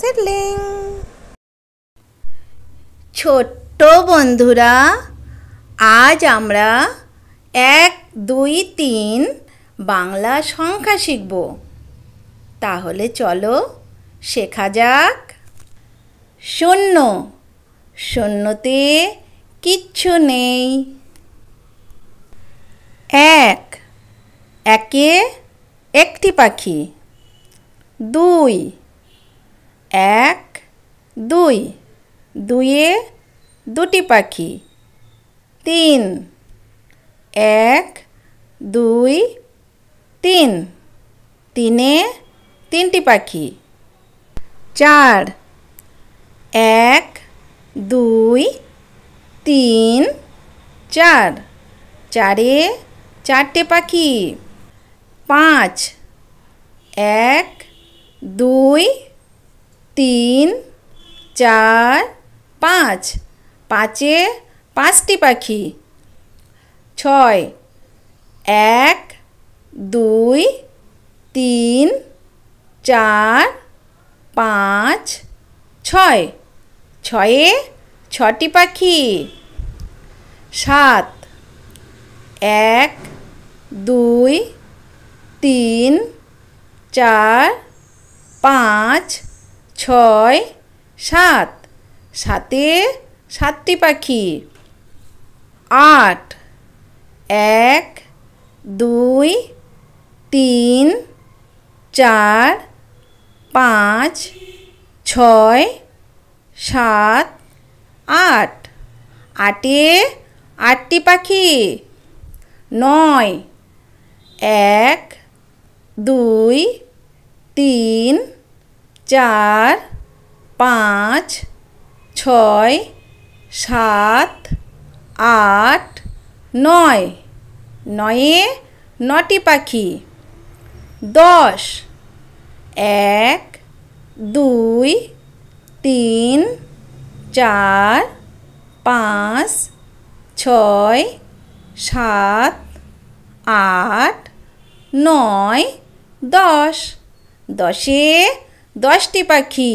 Settling. ছোট্ট বন্ধুরা, আজ আমরা 1, 2, 3 বাংলা সংখ্যা শিখব। তাহলে চলো শেখা যাক। শূন্য, শূন্যতে কিচ্ছু নেই। 1, একে একটি পাখি। 2, 1, 2, দুইয়ে দুটি পাখি। 3, 1, 2, 3, তিনে তিনটি পাখি। 4, 1, 2, 3, 4, চারে চারটে পাখি। 5, 1, 2, 3, 4, 5, পাঁচে পাঁচটি পাখি। 6, 1, 2, 3, 4, 5, 6, ছয়ে ছটি পাখি। 7, 1, 2, 3, 4, 5, 6, 7, সাতে সাতটি পাখি। 8, 1, 2, 3, 4, 5, 6, 7, 8, আটে আটটি পাখি। 9, 1, 2, 3, 4, 5, 6, 7, 8, 9, নয়ে নটি পাখি। 10, 1, 2, 3, 4, 5, 6, 7, 8, 9, 10, দশে 10টি পাখি।